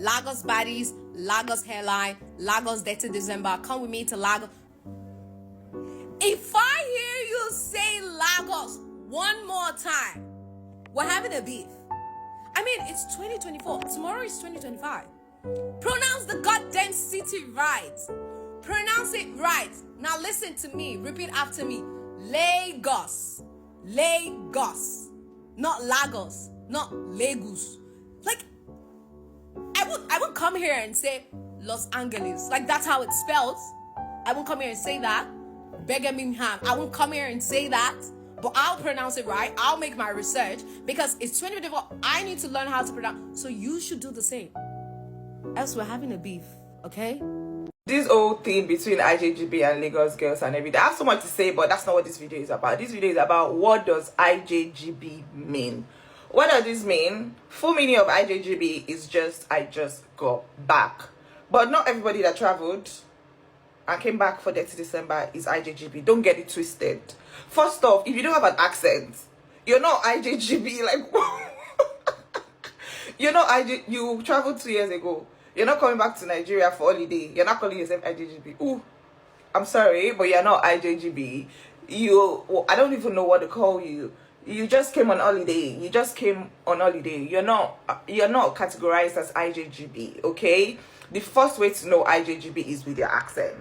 Lagos baddies, Lagos hairline, Lagos Dirty December. Come with me to Lagos. If I hear you say Lagos one more time, we're having a beef. I mean, it's 2024. Tomorrow is 2025. Pronounce the goddamn city right. Pronounce it right. Now listen to me. Repeat after me. Lagos. Lagos. Not Lagos. Not Lagos. Like, I would come here and say Los Angeles. Like, that's how it's spelled. I won't come here and say that. Birmingham. I won't come here and say that. But I'll pronounce it right. I'll make my research. Because it's 2024. I need to learn how to pronounce. So you should do the same. Else we're having a beef. Okay? This whole thing between IJGB and Lagos girls and everything, I have so much to say, but that's not what this video is about. This video is about what does IJGB mean. What does this mean? Full meaning of IJGB is just I just got back. But not everybody that traveled and came back for Dirty December is IJGB. Don't get it twisted. First off, if you don't have an accent, you're not IJGB. Like, you're not you traveled 2 years ago. You're not coming back to Nigeria for holiday. You're not calling yourself IJGB. Ooh, I'm sorry, but you're not IJGB. I don't even know what to call you. You just came on holiday. You just came on holiday. You're not categorized as IJGB, okay? The first way to know IJGB is with your accent,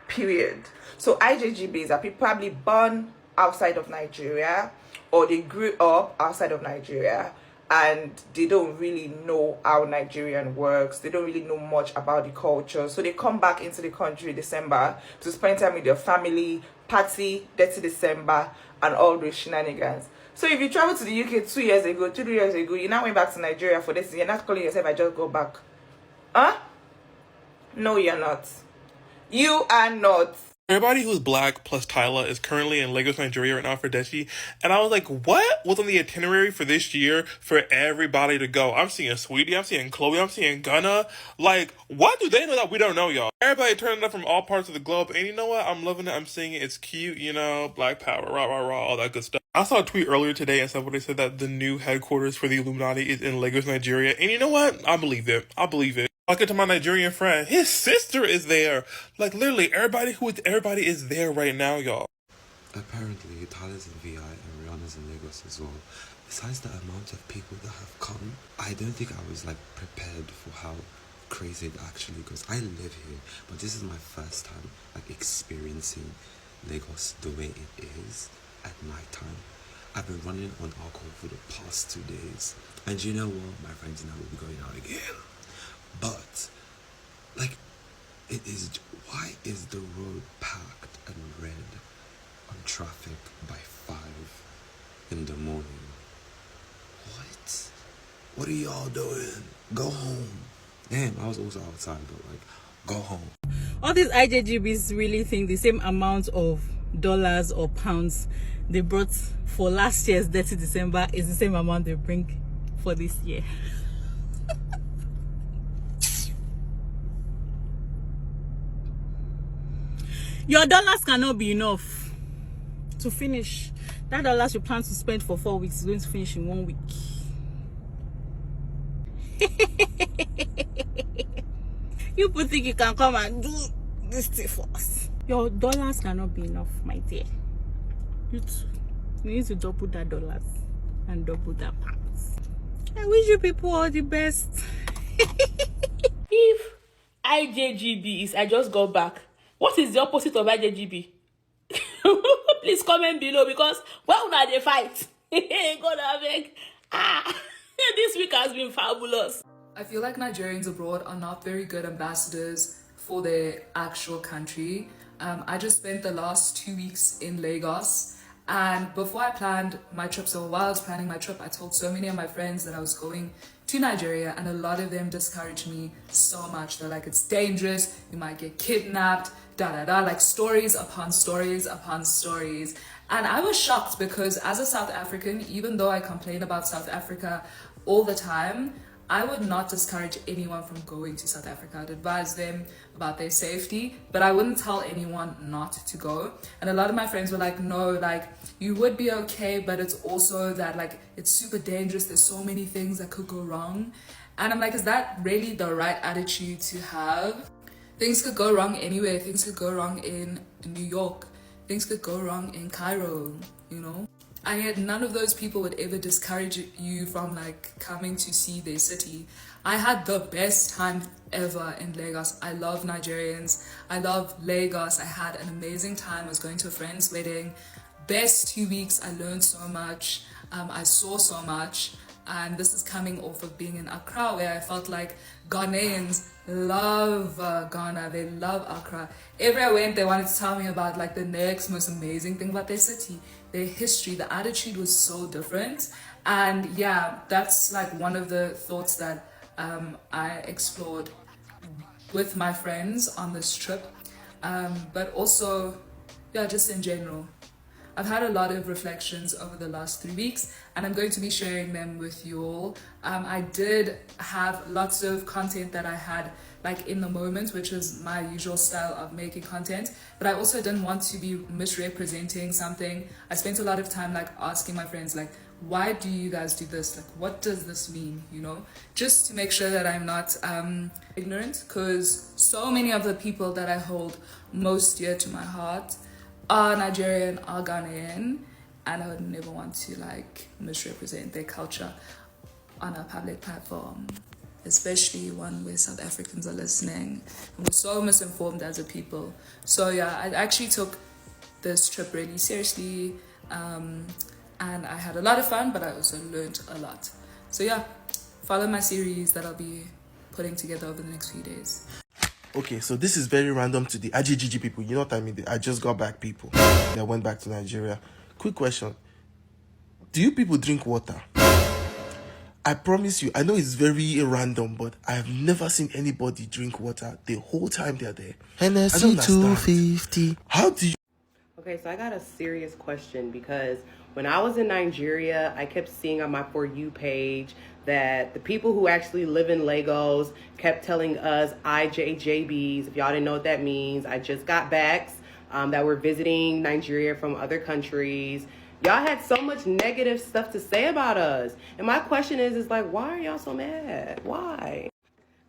period. So IJGBs are people probably born outside of Nigeria, or they grew up outside of Nigeria, and they don't really know how Nigerian works. They don't really know much about the culture. So they come back into the country in December to spend time with their family, party, Dirty December, and all those shenanigans. So if you traveled to the UK 2 years ago, 2 years ago, you're now going back to Nigeria for this, you're not calling yourself, I just go back. Huh? No, you're not. You are not. Everybody who's black plus Tyla is currently in Lagos, Nigeria right now for Dechi. And I was like, what was on the itinerary for this year for everybody to go? I'm seeing Sweetie, I'm seeing Chloe, I'm seeing Gunna. Like, what do they know that we don't know, y'all? Everybody turning up from all parts of the globe. And you know what? I'm loving it. I'm seeing it. It's cute, you know, Black Power, rah, rah, rah, all that good stuff. I saw a tweet earlier today and somebody said that the new headquarters for the Illuminati is in Lagos, Nigeria. And you know what? I believe it. I believe it. Talking to my Nigerian friend, his sister is there. Like, literally, everybody is there right now, y'all. Apparently, Tyler's in VI and Rihanna's in Lagos as well. Besides the amount of people that have come, I don't think I was, like, prepared for how crazy it actually goes. I live here, but this is my first time, like, experiencing Lagos the way it is at night time. I've been running on alcohol for the past 2 days. And you know what? My friends and I will be going out again. But, like, why is the road packed and red on traffic by 5 in the morning? What are y'all doing? Go home. Damn, I was also outside, but, like, go home. All these IJGBs really think the same amount of dollars or pounds they brought for last year's Dirty December is the same amount they bring for this year. Your dollars cannot be enough to finish. That dollars you plan to spend for 4 weeks is going to finish in 1 week. You people think you can come and do this thing for us. Your dollars cannot be enough, my dear. You too. You need to double that dollars and double that pounds. I wish you people all the best. If IJGB is I just got back, what is the opposite of IJGB? Please comment below, because why would they fight? God, I beg. This week has been fabulous. I feel like Nigerians abroad are not very good ambassadors for their actual country. I just spent the last 2 weeks in Lagos, and before I planned my trip, so while I was planning my trip, I told so many of my friends that I was going to Nigeria, and a lot of them discouraged me so much. They're like, it's dangerous, you might get kidnapped, like stories upon stories upon stories. And I was shocked, because as a South African, even though I complain about South Africa all the time, I would not discourage anyone from going to South Africa. I'd advise them about their safety, but I wouldn't tell anyone not to go. And a lot of my friends were like, no, like, you would be okay, but it's also that, like, it's super dangerous. There's so many things that could go wrong. And I'm like, is that really the right attitude to have? Things could go wrong anywhere. Things could go wrong in New York. Things could go wrong in Cairo, you know? And yet none of those people would ever discourage you from like coming to see their city. I had the best time ever in Lagos. I love Nigerians. I love Lagos. I had an amazing time. I was going to a friend's wedding. Best 2 weeks. I learned so much. I saw so much. And this is coming off of being in Accra, where I felt like Ghanaians love Ghana. They love Accra. Everywhere I went, they wanted to tell me about like the next most amazing thing about their city, their history. The attitude was so different. And yeah, that's like one of the thoughts that I explored with my friends on this trip. But also, yeah, just in general. I've had a lot of reflections over the last 3 weeks, and I'm going to be sharing them with you all. I did have lots of content that I had like in the moment, which is my usual style of making content, but I also didn't want to be misrepresenting something. I spent a lot of time like asking my friends like, why do you guys do this? Like, what does this mean? You know, just to make sure that I'm not ignorant, because so many of the people that I hold most dear to my heart are Nigerian, are Ghanaian, and I would never want to like misrepresent their culture on a public platform, especially one where South Africans are listening. And we're so misinformed as a people. So yeah, I actually took this trip really seriously, and I had a lot of fun, but I also learned a lot. So yeah, follow my series that I'll be putting together over the next few days. Okay, so this is very random to the IJGB people. You know what I mean? I just got back people that went back to Nigeria. Quick question. Do you people drink water? I promise you, I know it's very random, but I have never seen anybody drink water the whole time they're there. NSC 250. How do you... Okay, so I got a serious question, because when I was in Nigeria, I kept seeing on my For You page that the people who actually live in Lagos kept telling us IJJBs. If y'all didn't know what that means, I just got backs that were visiting Nigeria from other countries. Y'all had so much negative stuff to say about us. And my question is like, why are y'all so mad? Why?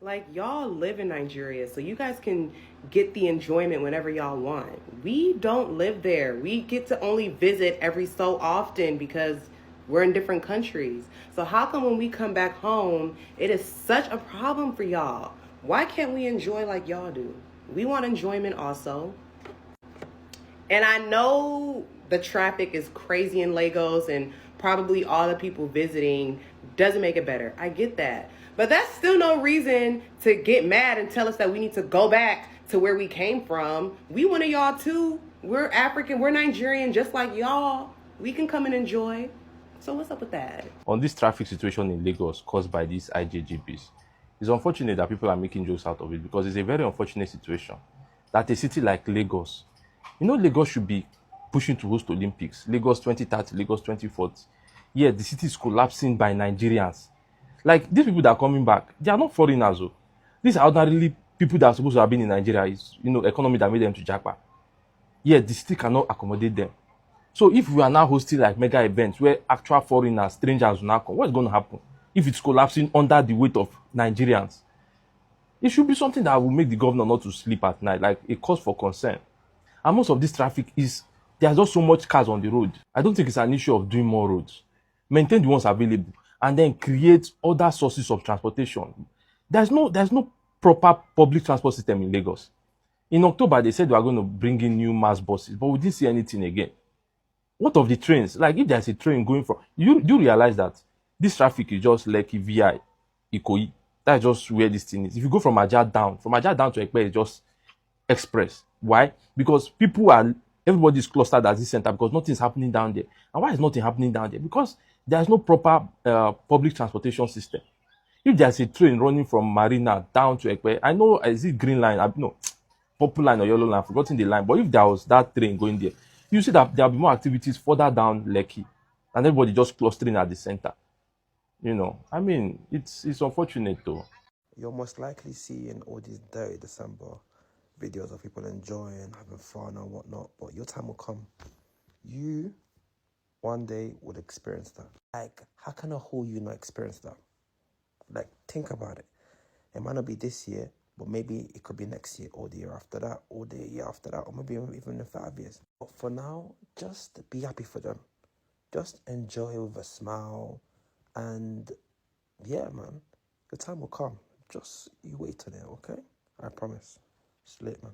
Like, y'all live in Nigeria, so you guys can get the enjoyment whenever y'all want. We don't live there. We get to only visit every so often because we're in different countries. So how come when we come back home, it is such a problem for y'all? Why can't we enjoy like y'all do? We want enjoyment also. And I know the traffic is crazy in Lagos, and probably all the people visiting doesn't make it better. I get that. But that's still no reason to get mad and tell us that we need to go back to where we came from. We one of y'all too. We're African, we're Nigerian, just like y'all. We can come and enjoy. So what's up with that? On this traffic situation in Lagos caused by these IJGBs, it's unfortunate that people are making jokes out of it, because it's a very unfortunate situation that a city like Lagos, you know, Lagos should be pushing to host Olympics, Lagos 2030, Lagos 2040. Yeah, the city is collapsing by Nigerians. Like, these people that are coming back, they are not foreigners. Though. These are ordinarily people that are supposed to have been in Nigeria. It's, you know, economy that made them to Japan. Yeah, the city cannot accommodate them. So if we are now hosting like mega events where actual foreigners, strangers will now come, what's going to happen? If it's collapsing under the weight of Nigerians, it should be something that will make the governor not to sleep at night, like a cause for concern. And most of this traffic is, there's just so much cars on the road. I don't think it's an issue of doing more roads. Maintain the ones available, and then create other sources of transportation. There's no proper public transport system in Lagos. In October, they said they were going to bring in new mass buses, but we didn't see anything again. What of the trains? Like, if there's a train going from... You realize that this traffic is just Lekki, VI, Ikoyi. That's just where this thing is. If you go from Ajah down to Ekpe, it's just express. Why? Because everybody is clustered at this center because nothing's happening down there. And why is nothing happening down there? Because there's no proper public transportation system. If there's a train running from Marina down to Ekpe, I know, is it Green Line? No, Purple Line or Yellow Line, I've forgotten the line. But if there was that train going there, you see that there'll be more activities further down Lekki, and everybody just clustering at the center. You know, I mean, it's unfortunate though. You're most likely seeing all these dirty December videos of people enjoying, having fun and whatnot, but your time will come. You, one day, would experience that. Like, how can a whole you not experience that? Like, think about it. It might not be this year, but maybe it could be next year or the year after that or the year after that or maybe even in 5 years. But for now, just be happy for them. Just enjoy with a smile. And yeah, man, the time will come. Just you wait till it, okay? I promise. It's lit, man.